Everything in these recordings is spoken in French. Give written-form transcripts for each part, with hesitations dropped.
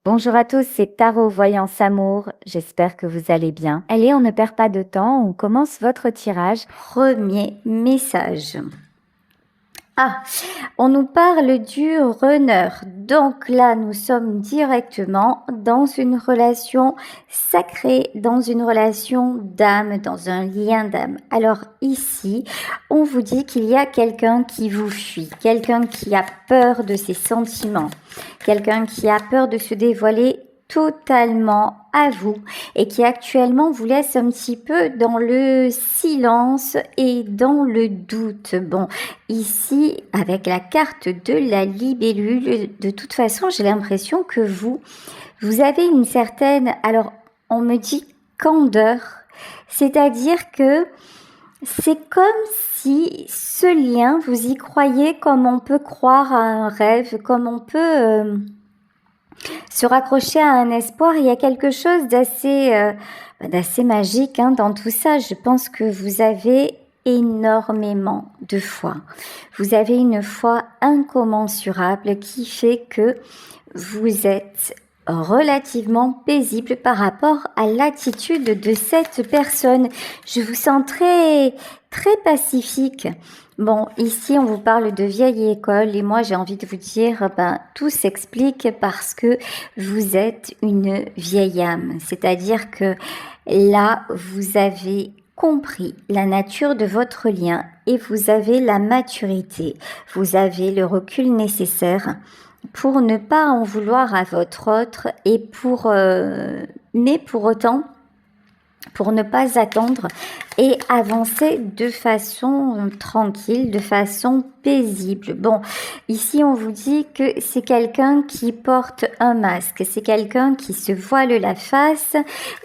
Bonjour à tous, c'est Tarot Voyance Amour. J'espère que vous allez bien. Allez, on ne perd pas de temps, on commence votre tirage. Premier message. Ah, on nous parle du runner. Donc là, nous sommes directement dans une relation sacrée, dans une relation d'âme, dans un lien d'âme. Alors ici, on vous dit qu'il y a quelqu'un qui vous fuit, quelqu'un qui a peur de ses sentiments, quelqu'un qui a peur de se dévoiler totalement à vous et qui actuellement vous laisse un petit peu dans le silence et dans le doute. Bon, ici, avec la carte de la libellule, de toute façon, j'ai l'impression que vous avez une certaine, alors on me dit candeur, c'est-à-dire que c'est comme si ce lien, vous y croyez comme on peut croire à un rêve, comme on peut se raccrocher à un espoir. Il y a quelque chose d'assez magique dans tout ça. Je pense que vous avez énormément de foi. Vous avez une foi incommensurable qui fait que vous êtes relativement paisible par rapport à l'attitude de cette personne. Je vous sens très pacifique. Bon, ici on vous parle de vieille école et moi j'ai envie de vous dire, tout s'explique parce que vous êtes une vieille âme. C'est-à-dire que là, vous avez compris la nature de votre lien et vous avez la maturité, vous avez le recul nécessaire pour ne pas en vouloir à votre autre et mais pour autant, pour ne pas attendre et avancer de façon tranquille, de façon paisible. Bon, ici on vous dit que c'est quelqu'un qui porte un masque, c'est quelqu'un qui se voile la face.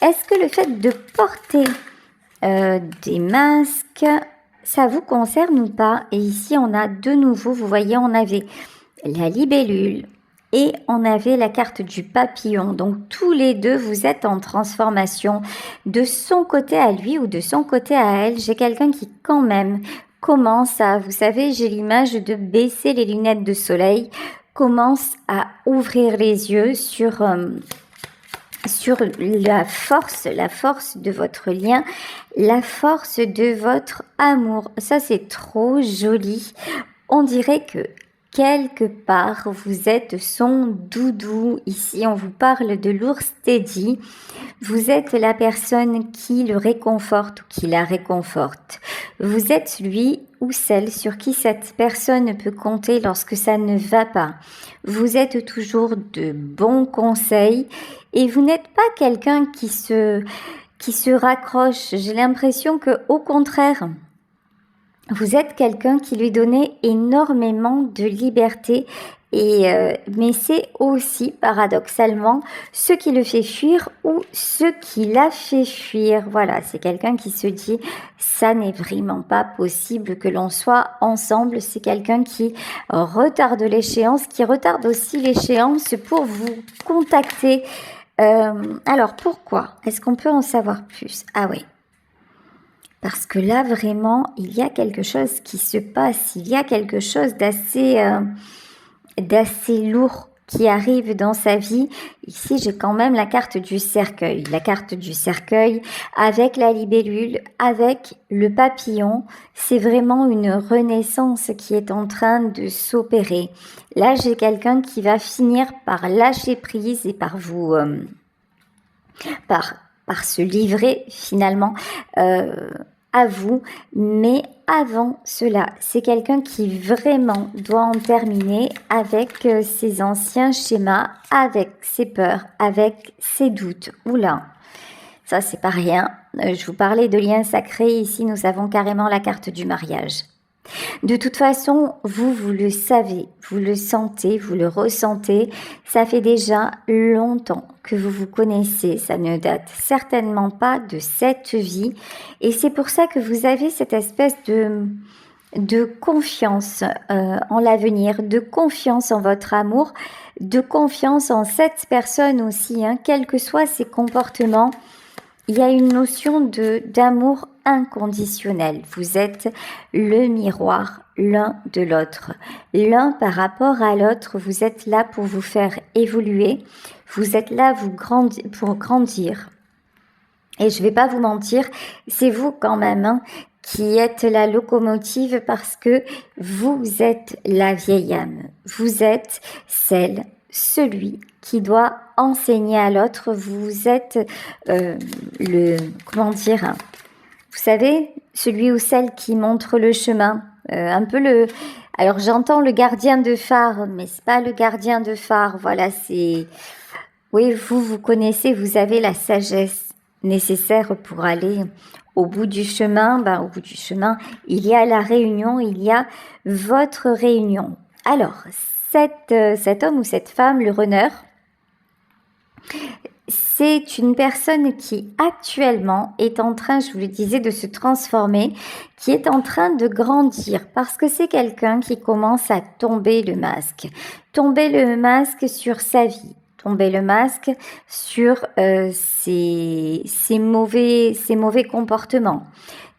Est-ce que le fait de porter des masques, ça vous concerne ou pas? Et ici on a de nouveau, vous voyez, on avait la libellule et on avait la carte du papillon. Donc tous les deux, vous êtes en transformation de son côté à lui ou de son côté à elle. J'ai quelqu'un qui quand même commence à, vous savez, j'ai l'image de baisser les lunettes de soleil, commence à ouvrir les yeux sur la force de votre lien, la force de votre amour. Ça, c'est trop joli. On dirait que quelque part, vous êtes son doudou. Ici, on vous parle de l'ours Teddy. Vous êtes la personne qui le réconforte ou qui la réconforte. Vous êtes lui ou celle sur qui cette personne peut compter lorsque ça ne va pas. Vous êtes toujours de bons conseils et vous n'êtes pas quelqu'un qui se raccroche. J'ai l'impression que, au contraire, vous êtes quelqu'un qui lui donnait énormément de liberté mais c'est aussi paradoxalement ce qui le fait fuir ou ce qui l'a fait fuir. Voilà, c'est quelqu'un qui se dit ça n'est vraiment pas possible que l'on soit ensemble. C'est quelqu'un qui retarde l'échéance, qui retarde aussi l'échéance pour vous contacter. Alors pourquoi? Est-ce qu'on peut en savoir plus? Ah oui. Parce que là, vraiment, il y a quelque chose qui se passe, il y a quelque chose d'assez lourd qui arrive dans sa vie. Ici, j'ai quand même la carte du cercueil. La carte du cercueil avec la libellule, avec le papillon. C'est vraiment une renaissance qui est en train de s'opérer. Là, j'ai quelqu'un qui va finir par lâcher prise et par vous... par se livrer finalement à vous, mais avant cela, c'est quelqu'un qui vraiment doit en terminer avec ses anciens schémas, avec ses peurs, avec ses doutes. Oula, ça c'est pas rien. Je vous parlais de liens sacrés, ici nous avons carrément la carte du mariage. De toute façon, vous le savez, vous le sentez, vous le ressentez. Ça fait déjà longtemps que vous vous connaissez. Ça ne date certainement pas de cette vie. Et c'est pour ça que vous avez cette espèce de confiance en l'avenir, de confiance en votre amour, de confiance en cette personne aussi, quels que soient ses comportements. il y a une notion d'amour inconditionnel. Vous êtes le miroir l'un de l'autre. L'un par rapport à l'autre, vous êtes là pour vous faire évoluer. Vous êtes là pour grandir. Et je vais pas vous mentir, c'est vous quand même qui êtes la locomotive parce que vous êtes la vieille âme. Vous êtes celui qui doit enseigner à l'autre. Vous êtes vous savez, celui ou celle qui montre le chemin. Alors j'entends le gardien de phare, mais c'est pas le gardien de phare. Voilà, c'est... Oui, vous connaissez, vous avez la sagesse nécessaire pour aller au bout du chemin. Au bout du chemin, il y a la réunion, il y a votre réunion. Alors, cet homme ou cette femme, le runner, c'est une personne qui actuellement est en train, je vous le disais, de se transformer, qui est en train de grandir parce que c'est quelqu'un qui commence à tomber le masque sur sa vie, tomber le masque sur ses mauvais comportements,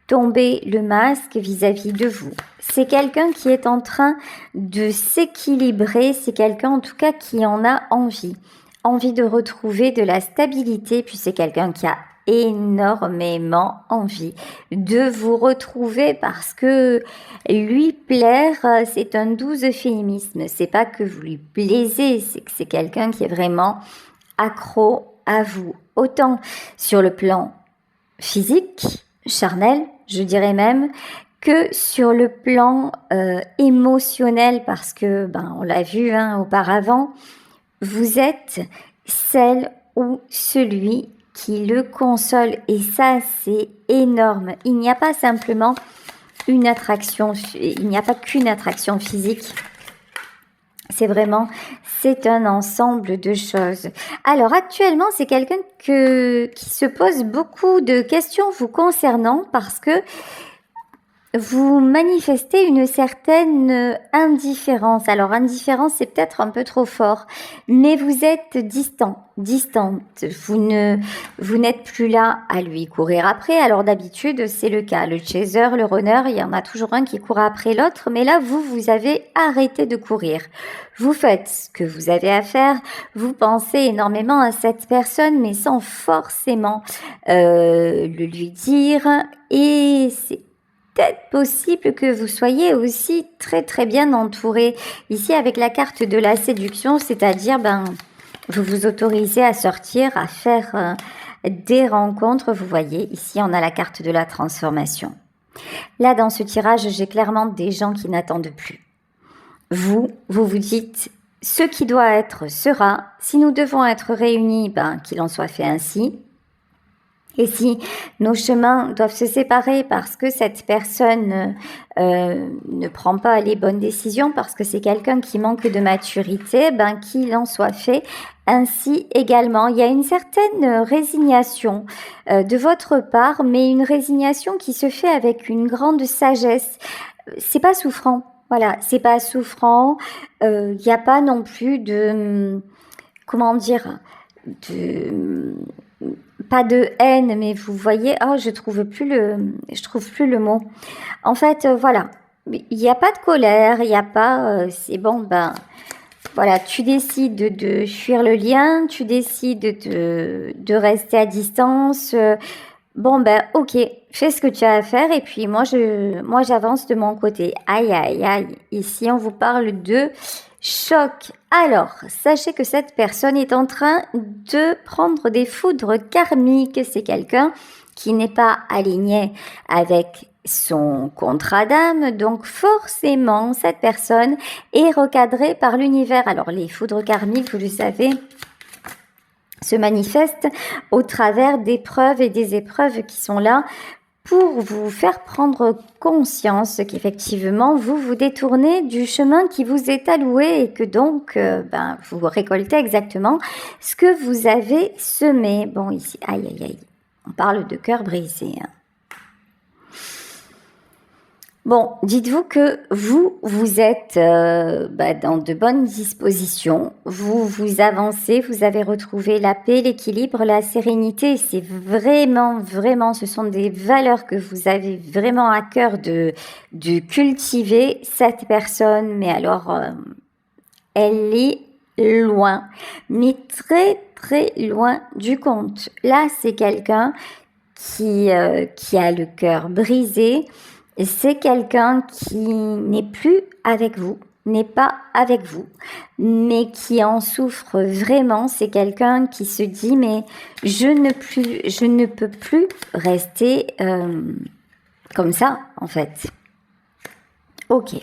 tomber le masque vis-à-vis de vous. C'est quelqu'un qui est en train de s'équilibrer, c'est quelqu'un en tout cas qui en a envie de retrouver de la stabilité, puis c'est quelqu'un qui a énormément envie de vous retrouver parce que lui plaire, c'est un doux euphémisme. C'est pas que vous lui plaisez, c'est que c'est quelqu'un qui est vraiment accro à vous. Autant sur le plan physique, charnel, je dirais même, que sur le plan émotionnel, parce que, on l'a vu auparavant, vous êtes celle ou celui qui le console et ça c'est énorme. Il n'y a pas simplement une attraction, il n'y a pas qu'une attraction physique. C'est un ensemble de choses. Alors actuellement c'est quelqu'un qui se pose beaucoup de questions vous concernant parce que vous manifestez une certaine indifférence. Alors, indifférence, c'est peut-être un peu trop fort, mais vous êtes distante. Vous n'êtes plus là à lui courir après. Alors, d'habitude, c'est le cas. Le chaser, le runner, il y en a toujours un qui court après l'autre, mais là, vous avez arrêté de courir. Vous faites ce que vous avez à faire. Vous pensez énormément à cette personne, mais sans forcément le lui dire. Et c'est peut-être possible que vous soyez aussi très très bien entouré. Ici avec la carte de la séduction, c'est-à-dire vous vous autorisez à sortir, à faire des rencontres. Vous voyez, ici on a la carte de la transformation. Là dans ce tirage, j'ai clairement des gens qui n'attendent plus. Vous dites, ce qui doit être sera. Si nous devons être réunis, qu'il en soit fait ainsi. Et si nos chemins doivent se séparer parce que cette personne ne prend pas les bonnes décisions, parce que c'est quelqu'un qui manque de maturité, qu'il en soit fait ainsi également. Il y a une certaine résignation de votre part, mais une résignation qui se fait avec une grande sagesse. C'est pas souffrant. Voilà, c'est pas souffrant. Il n'y a pas non plus pas de haine, mais vous voyez, je trouve plus le mot. En fait, voilà, il n'y a pas de colère, il n'y a pas, c'est bon, voilà, tu décides de fuir le lien, tu décides de rester à distance. Ok, fais ce que tu as à faire et puis moi j'avance de mon côté. Aïe, aïe, aïe. Ici, on vous parle de choc. Alors, sachez que cette personne est en train de prendre des foudres karmiques. C'est quelqu'un qui n'est pas aligné avec son contrat d'âme. Donc, forcément, cette personne est recadrée par l'univers. Alors, les foudres karmiques, vous le savez, se manifestent au travers d'épreuves et des épreuves qui sont là pour vous faire prendre conscience qu'effectivement, vous détournez du chemin qui vous est alloué et que donc, vous récoltez exactement ce que vous avez semé. Bon, ici, aïe, aïe, aïe, on parle de cœur brisé. Bon, dites-vous que vous êtes dans de bonnes dispositions. Vous avancez, vous avez retrouvé la paix, l'équilibre, la sérénité. C'est vraiment, ce sont des valeurs que vous avez vraiment à cœur de cultiver. Cette personne, mais alors, elle est loin, mais très loin du compte. Là, c'est quelqu'un qui a le cœur brisé. C'est quelqu'un qui n'est plus avec vous, n'est pas avec vous, mais qui en souffre vraiment. C'est quelqu'un qui se dit mais je ne peux plus rester comme ça en fait. Ok.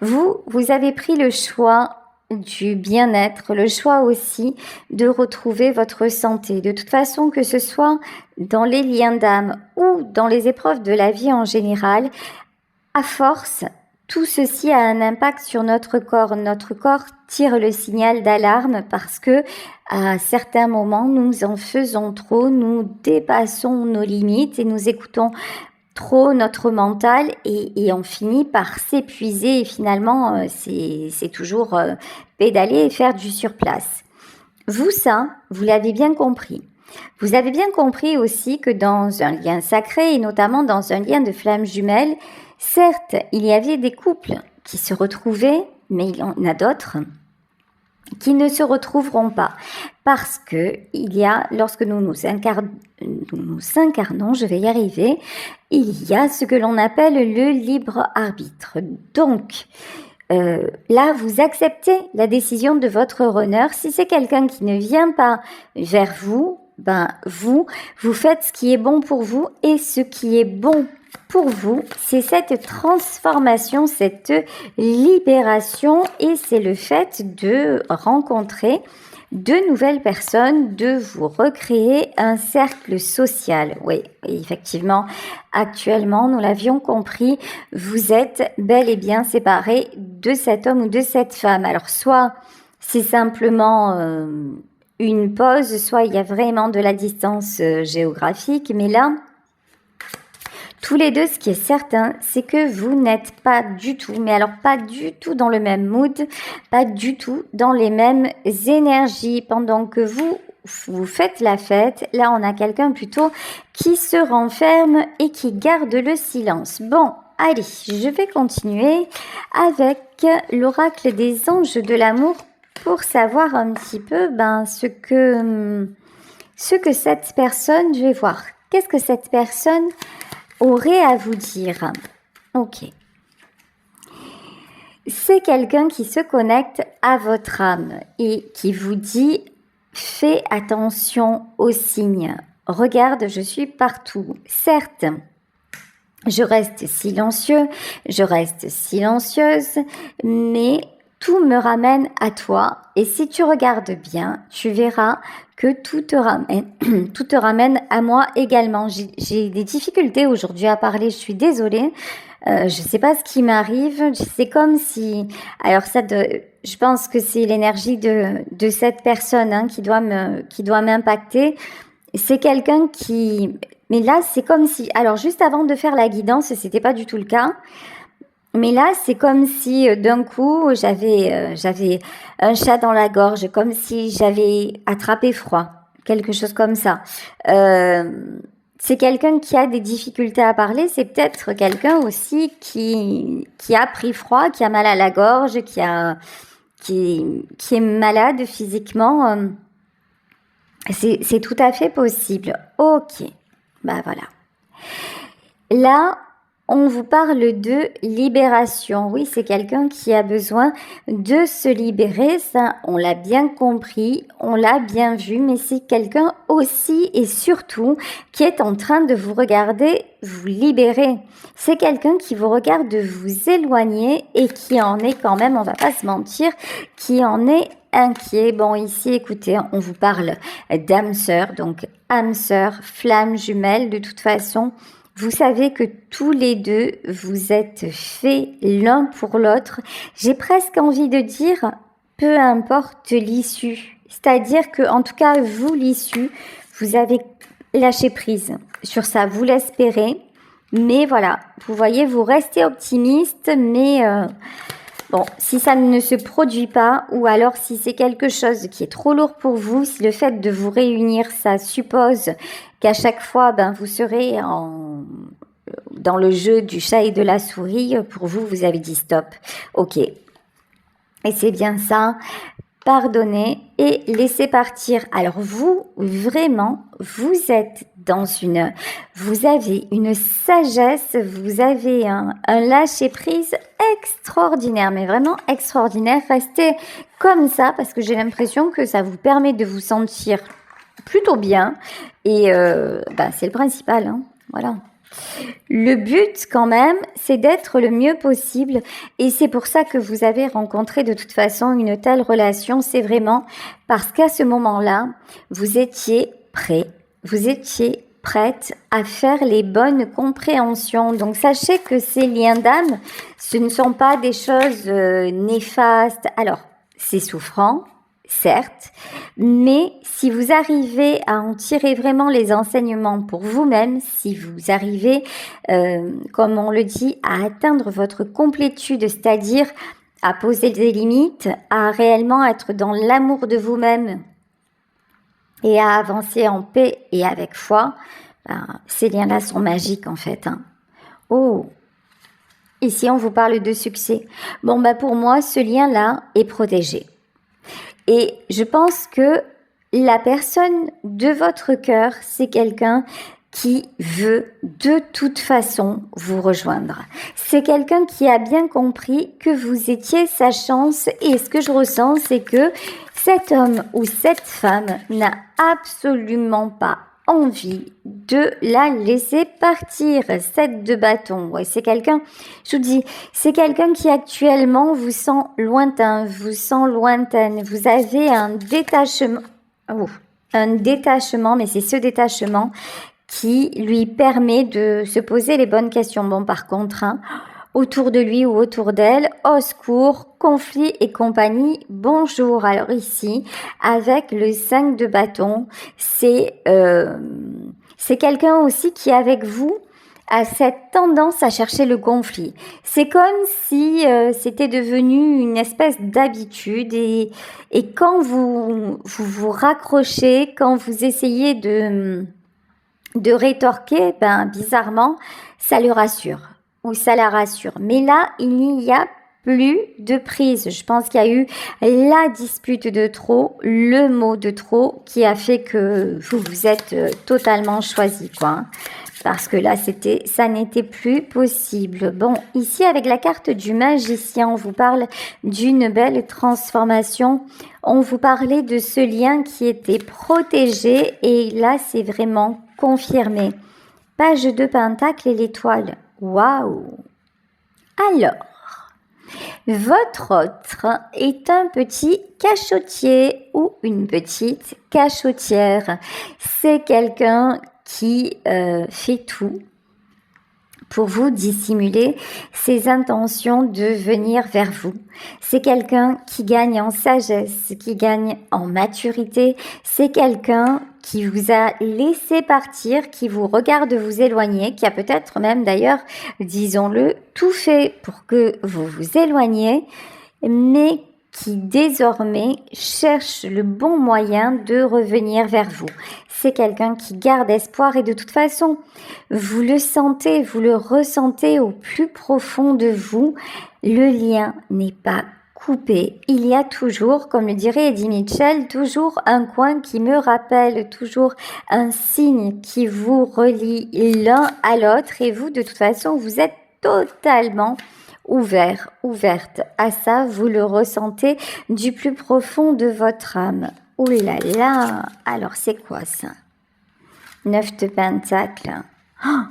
Vous avez pris le choix du bien-être, le choix aussi de retrouver votre santé. De toute façon, que ce soit dans les liens d'âme ou dans les épreuves de la vie en général, à force, tout ceci a un impact sur notre corps. Notre corps tire le signal d'alarme parce que à certains moments, nous en faisons trop, nous dépassons nos limites et nous écoutons trop notre mental et on finit par s'épuiser et finalement c'est toujours pédaler et faire du surplace. Vous l'avez bien compris. Vous avez bien compris aussi que dans un lien sacré et notamment dans un lien de flammes jumelles, certes, il y avait des couples qui se retrouvaient, mais il y en a d'autres qui ne se retrouveront pas parce que lorsque nous incarnons, je vais y arriver, il y a ce que l'on appelle le libre arbitre. Donc, là, vous acceptez la décision de votre runner. Si c'est quelqu'un qui ne vient pas vers vous, vous faites ce qui est bon pour vous et ce qui est bon pour vous, c'est cette transformation, cette libération et c'est le fait de rencontrer de nouvelles personnes, de vous recréer un cercle social. Oui, effectivement, actuellement, nous l'avions compris, vous êtes bel et bien séparés de cet homme ou de cette femme. Alors, soit c'est simplement une pause, soit il y a vraiment de la distance géographique, mais là, tous les deux, ce qui est certain, c'est que vous n'êtes pas du tout, mais alors pas du tout dans le même mood, pas du tout dans les mêmes énergies. Pendant que vous faites la fête, là on a quelqu'un plutôt qui se renferme et qui garde le silence. Bon, allez, je vais continuer avec l'oracle des anges de l'amour pour savoir un petit peu ce que cette personne, je vais voir, qu'est-ce que cette personne aurait à vous dire. Ok. C'est quelqu'un qui se connecte à votre âme et qui vous dit fais attention aux signes. Regarde, je suis partout. Certes, je reste silencieux, je reste silencieuse, mais tout me ramène à toi. Et si tu regardes bien, tu verras que tout te ramène à moi également. J'ai des difficultés aujourd'hui à parler, je suis désolée. Je sais pas ce qui m'arrive. C'est comme si, alors je pense que c'est l'énergie de cette personne qui doit m'impacter. C'est quelqu'un mais là c'est comme si, alors juste avant de faire la guidance, c'était pas du tout le cas. Mais là, c'est comme si d'un coup, j'avais un chat dans la gorge, comme si j'avais attrapé froid, quelque chose comme ça. C'est quelqu'un qui a des difficultés à parler, c'est peut-être quelqu'un aussi qui a pris froid, qui a mal à la gorge, qui est malade physiquement. C'est tout à fait possible. Ok, voilà. Là, on vous parle de libération. Oui, c'est quelqu'un qui a besoin de se libérer. Ça, on l'a bien compris, on l'a bien vu, mais c'est quelqu'un aussi et surtout qui est en train de vous regarder vous libérer. C'est quelqu'un qui vous regarde vous éloigner et qui en est quand même, on va pas se mentir, qui en est inquiet. Bon, ici, écoutez, on vous parle d'âme sœur, donc âme sœur, flamme jumelle, de toute façon. Vous savez que tous les deux, vous êtes faits l'un pour l'autre. J'ai presque envie de dire, peu importe l'issue. C'est-à-dire que, en tout cas, vous, l'issue, vous avez lâché prise sur ça. Vous l'espérez. Mais voilà, vous voyez, vous restez optimiste, mais bon, si ça ne se produit pas, ou alors si c'est quelque chose qui est trop lourd pour vous, si le fait de vous réunir, ça suppose qu'à chaque fois, vous serez dans le jeu du chat et de la souris, pour vous, vous avez dit stop. Ok. Et c'est bien ça. Pardonnez et laissez partir. Alors vous, vraiment, vous avez une sagesse, vous avez un lâcher-prise extraordinaire, mais vraiment extraordinaire. Restez comme ça parce que j'ai l'impression que ça vous permet de vous sentir plutôt bien et c'est le principal, hein. Voilà. Le but quand même, c'est d'être le mieux possible et c'est pour ça que vous avez rencontré de toute façon une telle relation. C'est vraiment parce qu'à ce moment-là, vous étiez prêt, vous étiez prête à faire les bonnes compréhensions. Donc sachez que ces liens d'âme, ce ne sont pas des choses néfastes. Alors, c'est souffrant, certes, mais si vous arrivez à en tirer vraiment les enseignements pour vous-même, si vous arrivez, comme on le dit, à atteindre votre complétude, c'est-à-dire à poser des limites, à réellement être dans l'amour de vous-même et à avancer en paix et avec foi, ces liens-là sont magiques en fait, hein. Oh, ici on vous parle de succès. Bon, pour moi, ce lien-là est protégé. Et je pense que la personne de votre cœur, c'est quelqu'un qui veut de toute façon vous rejoindre. C'est quelqu'un qui a bien compris que vous étiez sa chance et ce que je ressens, c'est que cet homme ou cette femme n'a absolument pas envie de la laisser partir. 7 de bâton, ouais, c'est quelqu'un, je vous dis, c'est quelqu'un qui actuellement vous sent lointain, vous sent lointaine, vous avez un détachement, mais c'est ce détachement qui lui permet de se poser les bonnes questions. Bon, par contre, autour de lui ou autour d'elle, au secours, conflit et compagnie, bonjour. Alors ici, avec le 5 de bâton, c'est quelqu'un aussi qui, avec vous, a cette tendance à chercher le conflit. C'est comme si c'était devenu une espèce d'habitude et quand vous raccrochez, quand vous essayez de rétorquer, bizarrement, ça le rassure ou ça la rassure. Mais là, il n'y a plus de prise. Je pense qu'il y a eu la dispute de trop, le mot de trop qui a fait que vous vous êtes totalement choisi, quoi. Parce que là, ça n'était plus possible. Bon, ici, avec la carte du magicien, on vous parle d'une belle transformation. On vous parlait de ce lien qui était protégé et là, c'est vraiment confirmé. Page de Pentacle et l'étoile. Waouh! Alors, votre autre est un petit cachotier ou une petite cachotière. C'est quelqu'un qui fait tout pour vous dissimuler ses intentions de venir vers vous. C'est quelqu'un qui gagne en sagesse, qui gagne en maturité. C'est quelqu'un qui vous a laissé partir, qui vous regarde vous éloigner, qui a peut-être même d'ailleurs, disons-le, tout fait pour que vous vous éloigniez, mais qui désormais cherche le bon moyen de revenir vers vous. C'est quelqu'un qui garde espoir et de toute façon, vous le sentez, vous le ressentez au plus profond de vous. Le lien n'est pas coupé. Il y a toujours, comme le dirait Eddie Mitchell, toujours un coin qui me rappelle, toujours un signe qui vous relie l'un à l'autre et vous, de toute façon, vous êtes totalement ouverte à ça, vous le ressentez du plus profond de votre âme. Ouh là là, alors c'est quoi ça? 9 de Pentacle. Oh,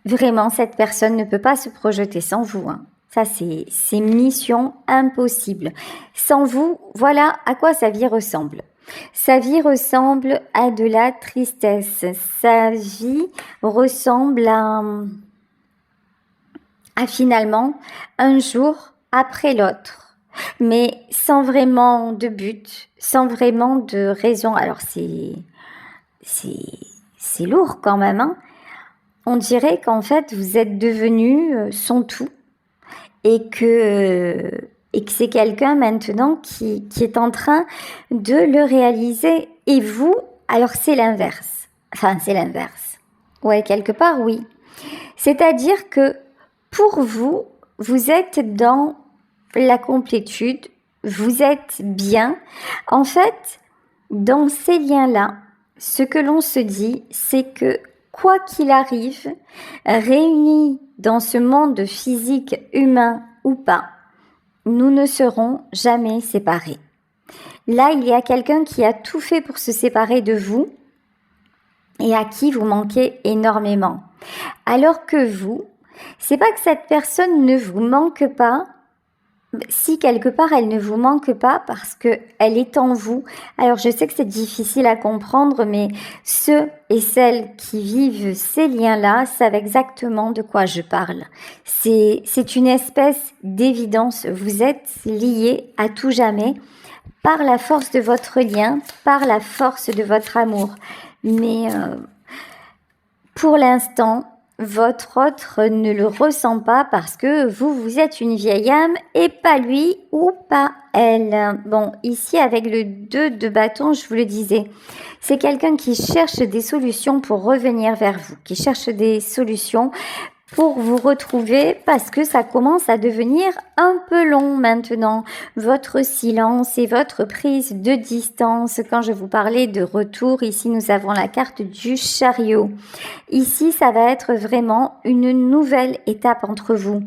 vraiment, cette personne ne peut pas se projeter sans vous, hein. Ça, c'est mission impossible. Sans vous, voilà à quoi sa vie ressemble. Sa vie ressemble à de la tristesse. Sa vie ressemble à finalement un jour après l'autre, mais sans vraiment de but, sans vraiment de raison. Alors c'est lourd quand même, hein. on dirait qu'en fait, vous êtes devenu son tout et que c'est quelqu'un maintenant qui est en train de le réaliser. Et vous, alors c'est l'inverse. Enfin, c'est l'inverse. Ouais, quelque part, oui. C'est-à-dire que pour vous, vous êtes dans la complétude, vous êtes bien. En fait, dans ces liens-là, ce que l'on se dit, c'est que quoi qu'il arrive, réunis dans ce monde physique, humain ou pas, nous ne serons jamais séparés. Là, il y a quelqu'un qui a tout fait pour se séparer de vous et à qui vous manquez énormément. Alors que vous, c'est pas que cette personne ne vous manque pas, si quelque part elle ne vous manque pas parce que elle est en vous. Alors je sais que c'est difficile à comprendre, mais ceux et celles qui vivent ces liens-là savent exactement de quoi je parle. C'est une espèce d'évidence. Vous êtes liés à tout jamais par la force de votre lien, par la force de votre amour. Mais pour l'instant, votre autre ne le ressent pas parce que vous êtes une vieille âme et pas lui ou pas elle. Bon, ici avec le 2 de bâton, je vous le disais, c'est quelqu'un qui cherche des solutions pour revenir vers vous, qui cherche des solutions pour vous retrouver parce que ça commence à devenir un peu long maintenant. Votre silence et votre prise de distance. Quand je vous parlais de retour, ici nous avons la carte du chariot. Ici, ça va être vraiment une nouvelle étape entre vous.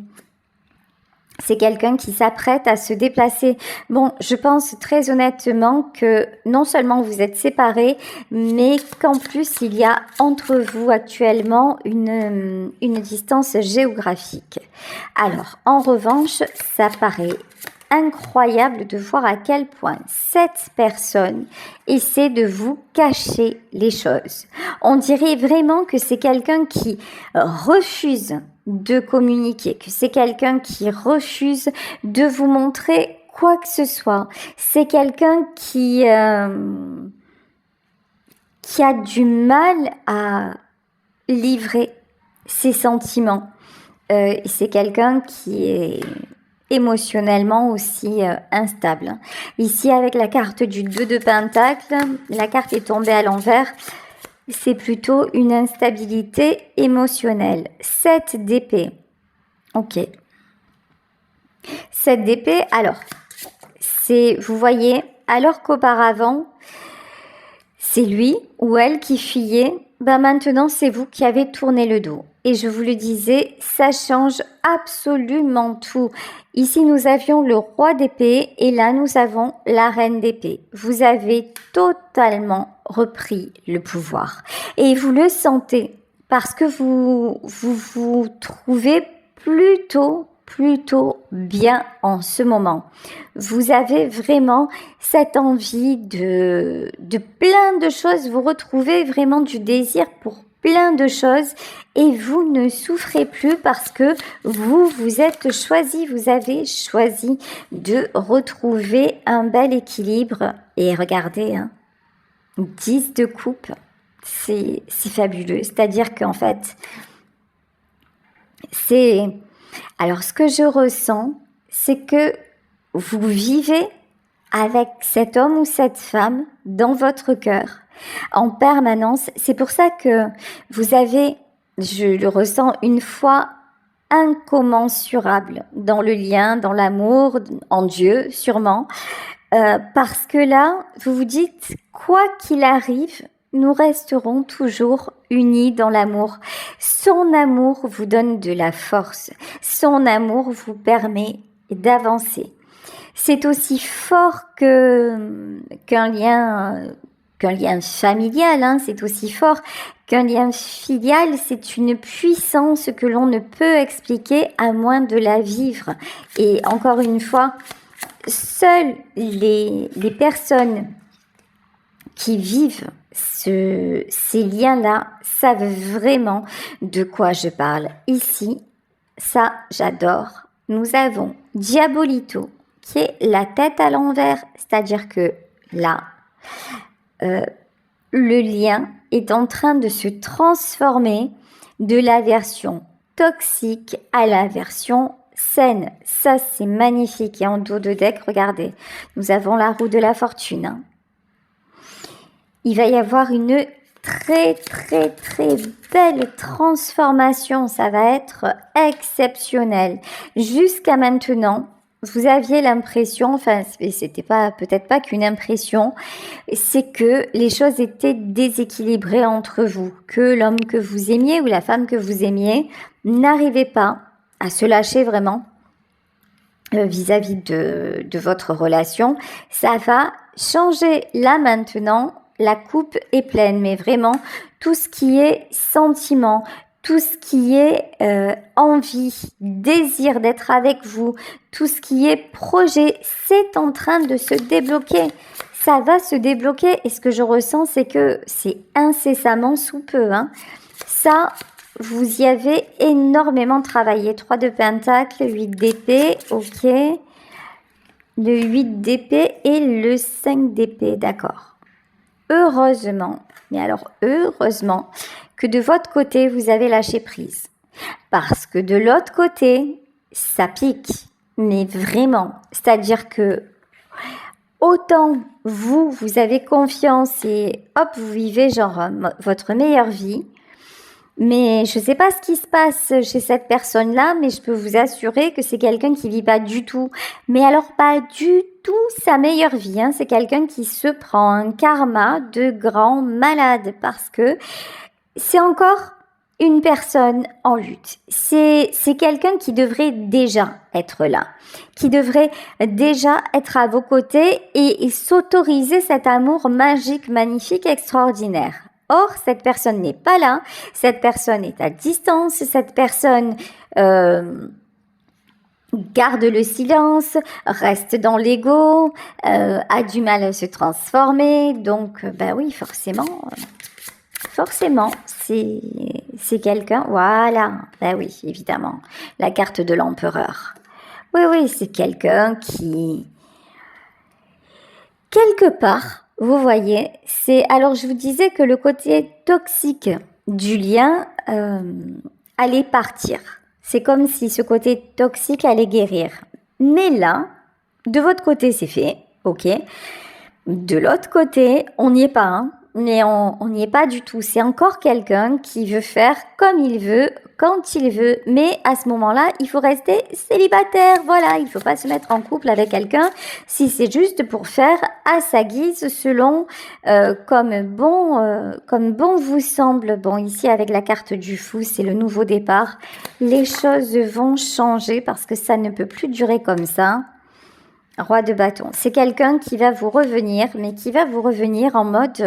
C'est quelqu'un qui s'apprête à se déplacer. Bon, je pense très honnêtement que non seulement vous êtes séparés, mais qu'en plus il y a entre vous actuellement une distance géographique. Alors, en revanche, ça paraît incroyable de voir à quel point cette personne essaie de vous cacher les choses. On dirait vraiment que c'est quelqu'un qui refuse de communiquer, que c'est quelqu'un qui refuse de vous montrer quoi que ce soit. C'est quelqu'un qui a du mal à livrer ses sentiments. C'est quelqu'un qui est émotionnellement aussi instable. Ici, avec la carte du 2 de Pentacle, la carte est tombée à l'envers. C'est plutôt une instabilité émotionnelle. 7 d'épée. Ok. 7 d'épée, alors, vous voyez, alors qu'auparavant, c'est lui ou elle qui fuyait, ben maintenant c'est vous qui avez tourné le dos. Et je vous le disais, ça change absolument tout. Ici, nous avions le roi d'épée et là, nous avons la reine d'épée. Vous avez totalement repris le pouvoir. Et vous le sentez parce que vous trouvez plutôt bien en ce moment. Vous avez vraiment cette envie de plein de choses. Vous retrouvez vraiment du désir pour plein de choses et vous ne souffrez plus parce que vous êtes choisi, vous avez choisi de retrouver un bel équilibre. Et regardez, 10 de coupe, c'est fabuleux. C'est-à-dire qu'en fait, alors ce que je ressens, c'est que vous vivez avec cet homme ou cette femme dans votre cœur en permanence. C'est pour ça que vous avez, je le ressens, une foi incommensurable dans le lien, dans l'amour, en Dieu sûrement, parce que là, vous vous dites, quoi qu'il arrive, nous resterons toujours unis dans l'amour. Son amour vous donne de la force. Son amour vous permet d'avancer. C'est aussi fort qu'un lien familial, c'est aussi fort qu'un lien filial. C'est une puissance que l'on ne peut expliquer à moins de la vivre. Et encore une fois, seules les personnes qui vivent ces liens-là savent vraiment de quoi je parle. Ici, ça, j'adore. Nous avons Diabolito, qui est la tête à l'envers, c'est-à-dire que là, le lien est en train de se transformer de la version toxique à la version saine. Ça, c'est magnifique. Et en dos de deck, regardez, nous avons la roue de la fortune. Hein. Il va y avoir une très, très, très belle transformation. Ça va être exceptionnel. Jusqu'à maintenant, vous aviez l'impression, enfin, c'était pas, peut-être pas qu'une impression, c'est que les choses étaient déséquilibrées entre vous, que l'homme que vous aimiez ou la femme que vous aimiez n'arrivait pas à se lâcher vraiment vis-à-vis de votre relation. Ça va changer là maintenant. La coupe est pleine, mais vraiment tout ce qui est sentiment, tout ce qui est envie, désir d'être avec vous, tout ce qui est projet, c'est en train de se débloquer. Ça va se débloquer et ce que je ressens, c'est que c'est incessamment sous peu. Hein. Ça, vous y avez énormément travaillé. 3 de Pentacle, 8 d'épée, ok. Le 8 d'épée et le 5 d'épée, d'accord. Heureusement, mais alors heureusement, que de votre côté, vous avez lâché prise. Parce que de l'autre côté, ça pique. Mais vraiment, c'est-à-dire que autant vous avez confiance et hop, vous vivez genre votre meilleure vie. Mais je ne sais pas ce qui se passe chez cette personne-là, mais je peux vous assurer que c'est quelqu'un qui vit pas du tout. Mais alors pas du tout sa meilleure vie. Hein. C'est quelqu'un qui se prend un karma de grand malade parce que c'est encore une personne en lutte. C'est quelqu'un qui devrait déjà être là, qui devrait déjà être à vos côtés et s'autoriser cet amour magique, magnifique, extraordinaire. Or, cette personne n'est pas là, cette personne est à distance, cette personne garde le silence, reste dans l'ego, a du mal à se transformer. Donc, ben oui, forcément, c'est quelqu'un, voilà, ben oui, évidemment, la carte de l'empereur. Oui, c'est quelqu'un qui, quelque part, vous voyez, alors je vous disais que le côté toxique du lien allait partir. C'est comme si ce côté toxique allait guérir. Mais là, de votre côté, c'est fait, ok. De l'autre côté, on n'y est pas, hein. Mais on n'y est pas du tout. C'est encore quelqu'un qui veut faire comme il veut, quand il veut. Mais à ce moment-là, il faut rester célibataire. Voilà, il ne faut pas se mettre en couple avec quelqu'un si c'est juste pour faire à sa guise, selon comme bon vous semble. Bon, ici avec la carte du fou, c'est le nouveau départ. Les choses vont changer parce que ça ne peut plus durer comme ça. Roi de bâton, c'est quelqu'un qui va vous revenir, mais qui va vous revenir en mode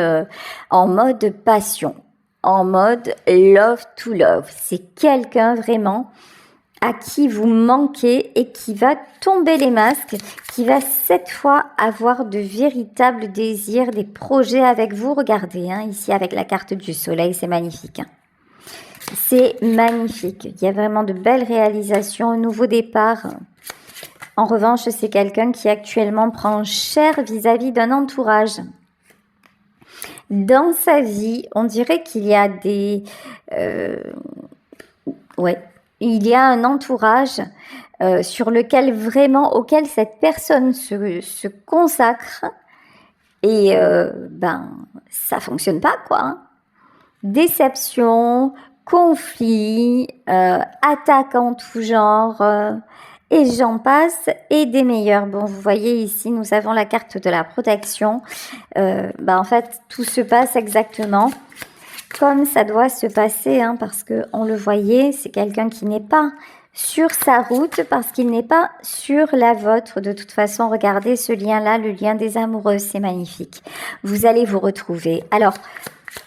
passion, en mode love to love. C'est quelqu'un vraiment à qui vous manquez et qui va tomber les masques, qui va cette fois avoir de véritables désirs, des projets avec vous. Regardez, hein, ici avec la carte du soleil, c'est magnifique. Hein. C'est magnifique. Il y a vraiment de belles réalisations, un nouveau départ. En revanche, c'est quelqu'un qui actuellement prend cher vis-à-vis d'un entourage. Dans sa vie, on dirait qu'il y a il y a un entourage auquel cette personne se consacre et ça fonctionne pas quoi. Hein. Déception, conflit, attaque en tout genre. Et j'en passe, et des meilleurs. Bon, vous voyez ici, nous avons la carte de la protection. En fait, tout se passe exactement comme ça doit se passer, hein, parce que on le voyait, c'est quelqu'un qui n'est pas sur sa route, parce qu'il n'est pas sur la vôtre. De toute façon, regardez ce lien-là, le lien des amoureux, c'est magnifique. Vous allez vous retrouver. Alors,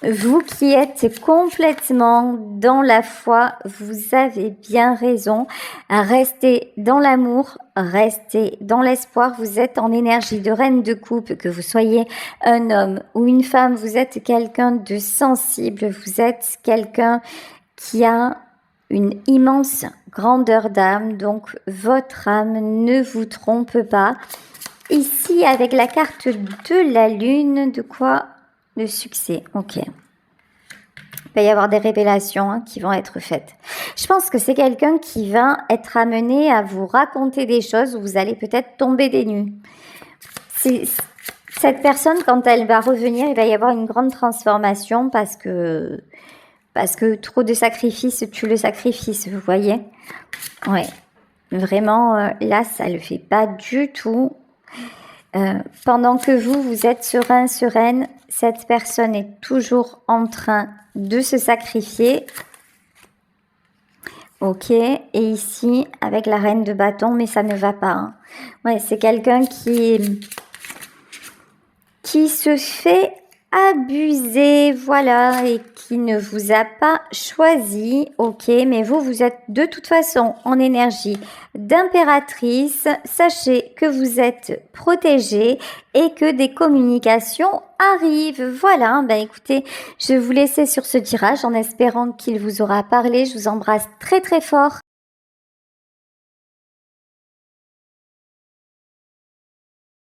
vous qui êtes complètement dans la foi, vous avez bien raison. Restez dans l'amour, restez dans l'espoir. Vous êtes en énergie de reine de coupe, que vous soyez un homme ou une femme. Vous êtes quelqu'un de sensible. Vous êtes quelqu'un qui a une immense grandeur d'âme. Donc, votre âme ne vous trompe pas. Ici, avec la carte de la lune, de quoi ? Le succès, ok. Il va y avoir des révélations qui vont être faites. Je pense que c'est quelqu'un qui va être amené à vous raconter des choses où vous allez peut-être tomber des nues. Cette personne, quand elle va revenir, il va y avoir une grande transformation parce que trop de sacrifices tue le sacrifice, vous voyez? Ouais. Vraiment, là, ça le fait pas du tout. Pendant que vous êtes serein, sereine, cette personne est toujours en train de se sacrifier. Ok, et ici, avec la reine de bâton, mais ça ne va pas. Hein. Ouais, c'est quelqu'un qui se fait abuser, voilà, et qui ne vous a pas choisi, ok, mais vous êtes de toute façon en énergie d'impératrice, sachez que vous êtes protégé et que des communications arrivent, voilà, ben écoutez, je vais vous laisser sur ce tirage en espérant qu'il vous aura parlé, je vous embrasse très très fort.